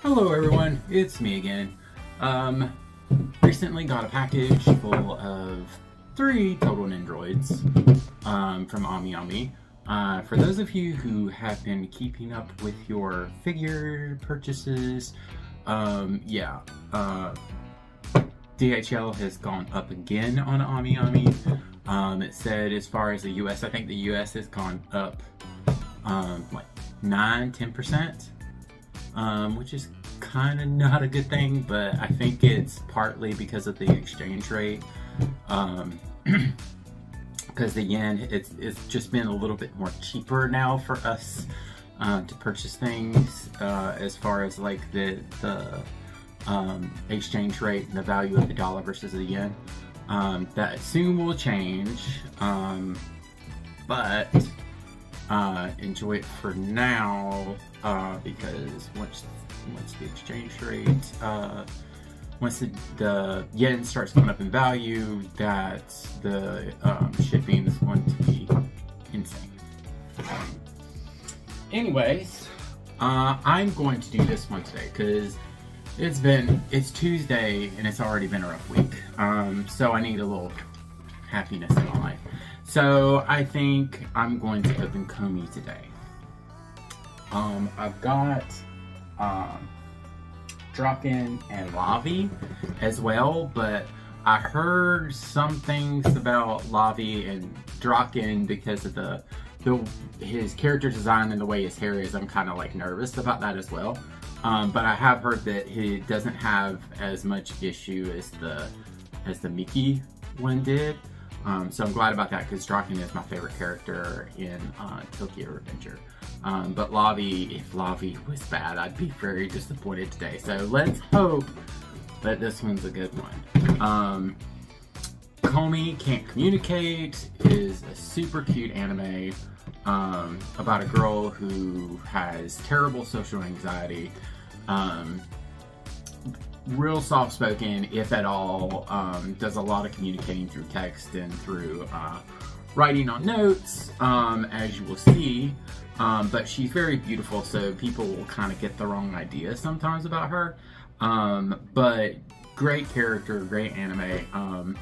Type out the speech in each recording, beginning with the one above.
Hello everyone, it's me again. Recently got a package full of 3 total nendoroids from AmiAmi. For those of you who have been keeping up with your figure purchases, DHL has gone up again on AmiAmi. It said as far as the US, I think the US has gone up like 9-10%. Which is kind of not a good thing, but I think it's partly because of the exchange rate. Because the yen, it's just been a little bit more cheaper now for us to purchase things as far as like the exchange rate and the value of the dollar versus the yen. That soon will change, but enjoy it for now, because once the exchange rate, once the yen starts going up in value, that the shipping is going to be insane. Anyways, I'm going to do this one today because it's Tuesday and it's already been a rough week. So I need a little happiness in my life. So I think I'm going to open Komi today. I've got Drop-In and Lavi as well, but I heard some things about Lavi and Drop-In because of his character design and the way his hair is. I'm kind of like nervous about that as well. But I have heard that he doesn't have as much issue as the Miki one did. So I'm glad about that because Drop-In is my favorite character in Tokyo Revenger. But Lavi, if Lavi was bad, I'd be very disappointed today. So let's hope that this one's a good one. Komi Can't Communicate is a super cute anime about a girl who has terrible social anxiety. Real soft-spoken, if at all, does a lot of communicating through text and through writing on notes, as you will see, but she's very beautiful, so people will kind of get the wrong idea sometimes about her, but great character, great anime,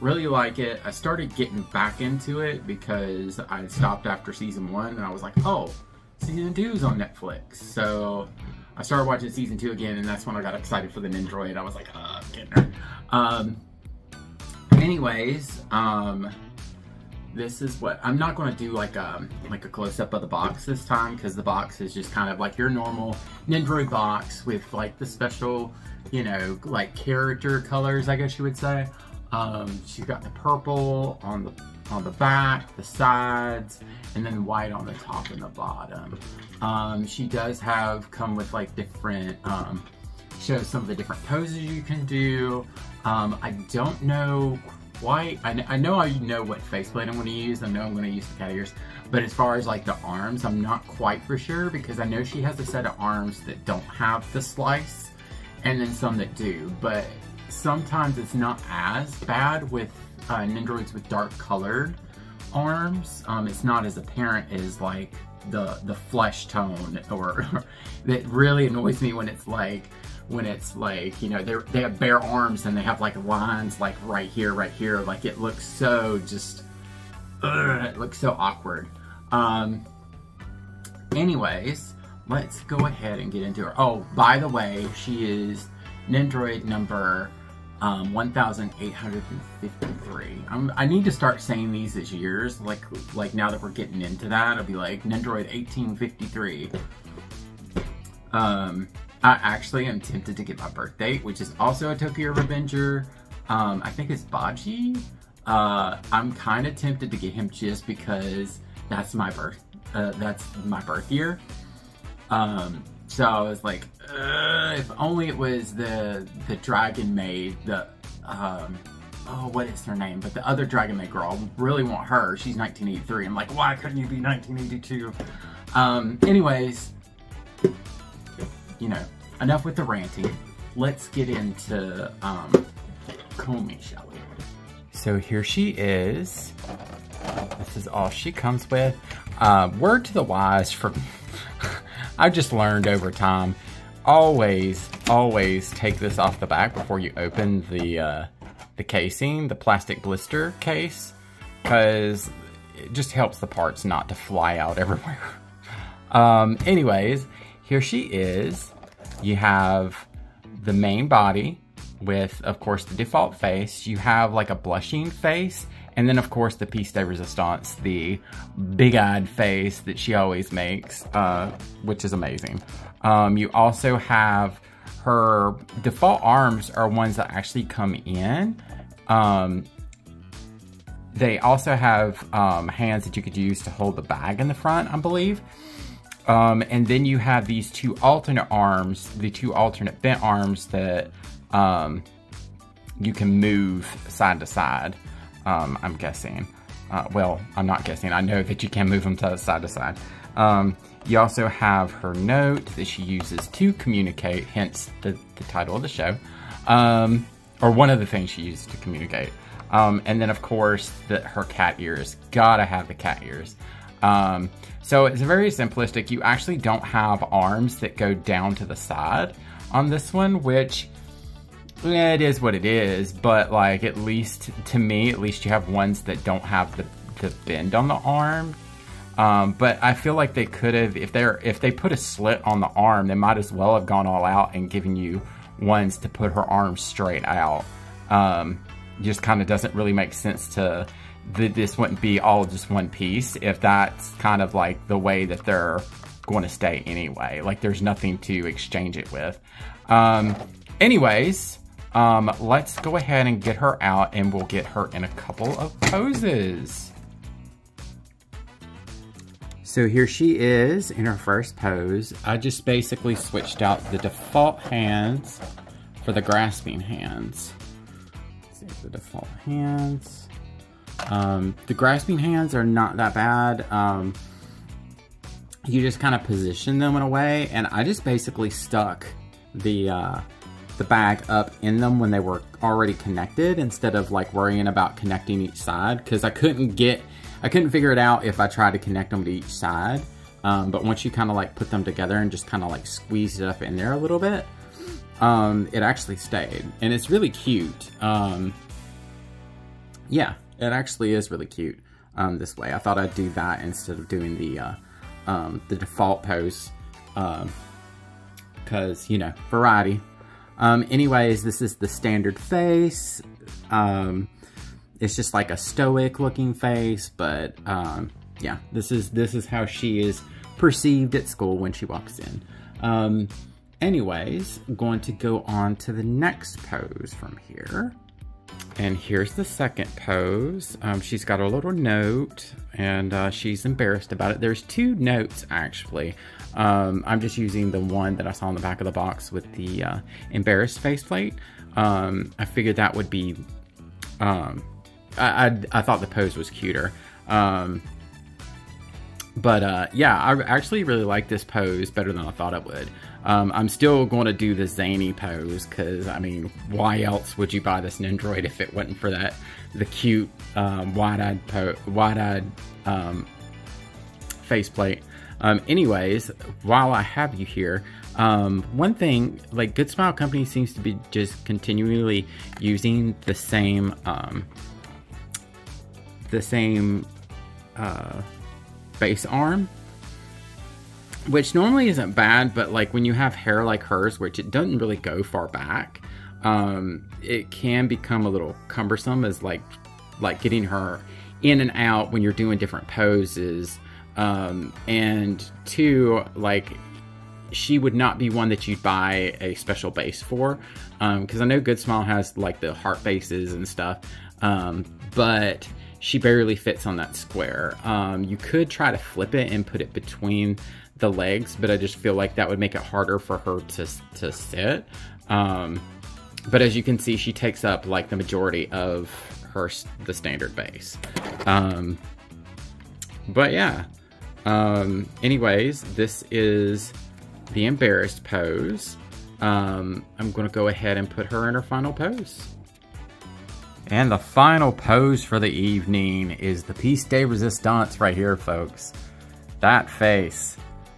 really like it. I started getting back into it because I stopped after season 1 and I was like, oh, season 2 is on Netflix, so I started watching season 2 again, and that's when I got excited for the nendoroid. I was like, I'm getting her. Anyways, this is what I'm not going to do like a close-up of the box this time, because the box is just kind of like your normal nendoroid box with like the special, you know, like character colors, I guess you would say. She's got the purple on the back, the sides, and then white on the top and the bottom. She does come with like different, shows some of the different poses you can do. I don't know quite, I know what faceplate I'm going to use. I know I'm going to use the cat ears, but as far as like the arms, I'm not quite for sure, because I know she has a set of arms that don't have the slice, and then some that do, but sometimes it's not as bad with nendoroids with dark colored arms. It's not as apparent as like the flesh tone, or that really annoys me when it's like, you know, they have bare arms and they have like lines like right here, like it looks so just, it looks so awkward. Anyways, let's go ahead and get into her. Oh, by the way, she is nendoroid number 1853. I need to start saying these as years, like now that we're getting into that, I'll be like nendoroid 1853. I actually am tempted to get my birth date, which is also a Tokyo Revenger. I think it's Baji. I'm kind of tempted to get him just because that's my birth year. So I was like, if only it was the Dragon Maid, oh, what is her name? But the other Dragon Maid girl, I really want her. She's 1983. I'm like, why couldn't you be 1982? Anyways, you know, enough with the ranting. Let's get into Komi, shall we? So here she is. This is all she comes with. Word to the wise from... I've just learned over time, always take this off the back before you open the casing, the plastic blister case, because it just helps the parts not to fly out everywhere. Anyways, here she is. You have the main body with, of course, the default face. You have like a blushing face, and then of course the piece de resistance, the big-eyed face that she always makes, which is amazing. You also have her default arms are ones that actually come in. They also have hands that you could use to hold the bag in the front, I believe. And then you have these two alternate arms, the two alternate bent arms that you can move side to side, I'm guessing. Well, I'm not guessing. I know that you can move them side to side. You also have her note that she uses to communicate, hence the title of the show. Or one of the things she uses to communicate. And then, of course, her cat ears. Gotta have the cat ears. So it's very simplistic. You actually don't have arms that go down to the side on this one, which it is what it is. But like, at least to me, at least you have ones that don't have the bend on the arm. But I feel like they could have, if they put a slit on the arm, they might as well have gone all out and given you ones to put her arms straight out. Just kind of doesn't really make sense to, this wouldn't be all just one piece if that's kind of like the way that they're going to stay anyway. Like, there's nothing to exchange it with. Anyways, let's go ahead and get her out, and we'll get her in a couple of poses. So here she is in her first pose. I just basically switched out the default hands for the grasping hands. The default hands. The grasping hands are not that bad. You just kind of position them in a way, and I just basically stuck the bag up in them when they were already connected, instead of like worrying about connecting each side, because I couldn't figure it out if I tried to connect them to each side. But once you kind of like put them together and just kind of like squeeze it up in there a little bit, it actually stayed, and it's really cute. Yeah, it actually is really cute this way. I thought I'd do that instead of doing the default pose, because, you know, variety. Anyways, this is the standard face. It's just like a stoic looking face, but yeah, this is how she is perceived at school when she walks in. Anyways, I'm going to go on to the next pose from here. And here's the second pose. She's got a little note, and she's embarrassed about it. There's two notes, actually. I'm just using the one that I saw on the back of the box with the embarrassed faceplate. I figured that would be... I thought the pose was cuter. But yeah, I actually really like this pose better than I thought it would. I'm still going to do the zany pose, because, I mean, why else would you buy this nendoroid if it wasn't for the cute wide-eyed faceplate. Anyways, while I have you here, one thing, like, Good Smile Company seems to be just continually using the same base arm, which normally isn't bad, but like when you have hair like hers, which it doesn't really go far back, it can become a little cumbersome, as like getting her in and out when you're doing different poses. And two, like, she would not be one that you'd buy a special base for, because I know Good Smile has like the heart bases and stuff, but she barely fits on that square. You could try to flip it and put it between the legs, but I just feel like that would make it harder for her to sit. But as you can see, she takes up like the majority of the standard base. But yeah. Anyways, this is the embarrassed pose. I'm gonna go ahead and put her in her final pose. And the final pose for the evening is the piece de resistance right here, folks. That face.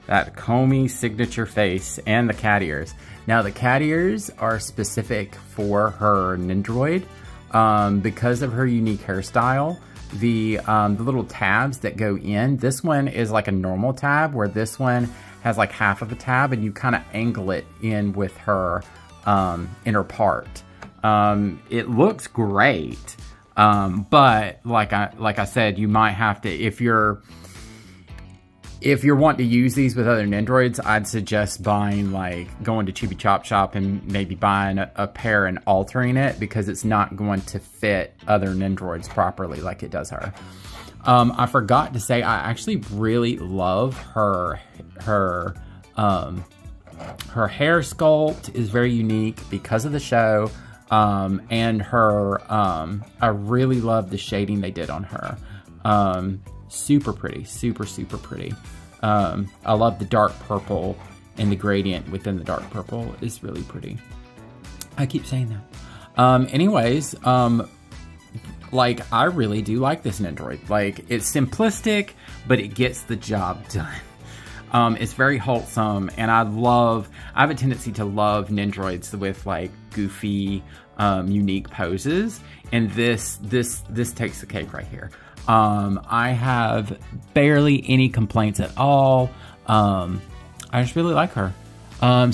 That Komi signature face and the cat ears. Now the cat ears are specific for her nendoroid because of her unique hairstyle. The little tabs that go in, this one is like a normal tab, where this one has like half of a tab, and you kind of angle it in with her inner part. It looks great, but like I said, you might have to, if you're wanting to use these with other nendoroids, I'd suggest going to Chibi Chop Shop and maybe buying a pair and altering it, because it's not going to fit other nendoroids properly like it does her. I forgot to say, I actually really love her hair sculpt is very unique because of the show, and her, I really love the shading they did on her. Super pretty, super pretty. I love the dark purple, and the gradient within the dark purple is really pretty. I keep saying that. Anyways, like, I really do like this nendoroid. Like, it's simplistic, but it gets the job done. It's very wholesome, and I have a tendency to love nendoroids with like goofy, unique poses, and this takes the cake right here. I have barely any complaints at all. I just really like her.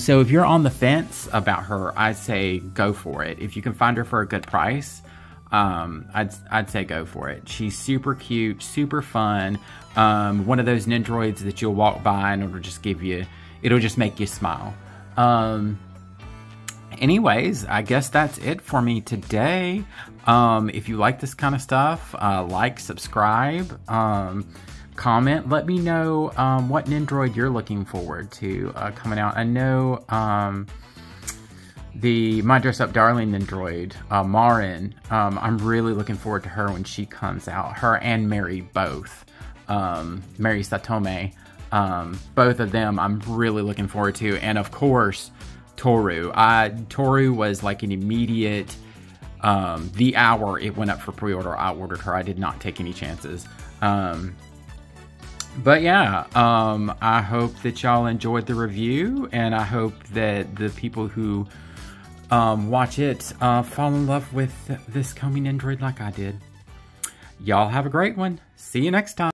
So if you're on the fence about her, I'd say go for it. If you can find her for a good price, I'd say go for it. She's super cute, super fun. One of those nendoroids that you'll walk by and it'll just make you smile. Anyways, I guess that's it for me today. If you like this kind of stuff, like, subscribe, comment, let me know what nendoroid you're looking forward to coming out. I know the My Dress Up Darling nendoroid, Marin, I'm really looking forward to her when she comes out. Her and Mary both. Mary Satome, both of them I'm really looking forward to. And of course, Toru. Toru was like an immediate, the hour it went up for pre-order, I ordered her. I did not take any chances. But yeah, I hope that y'all enjoyed the review, and I hope that the people who watch it fall in love with this Komi nendoroid like I did. Y'all have a great one. See you next time.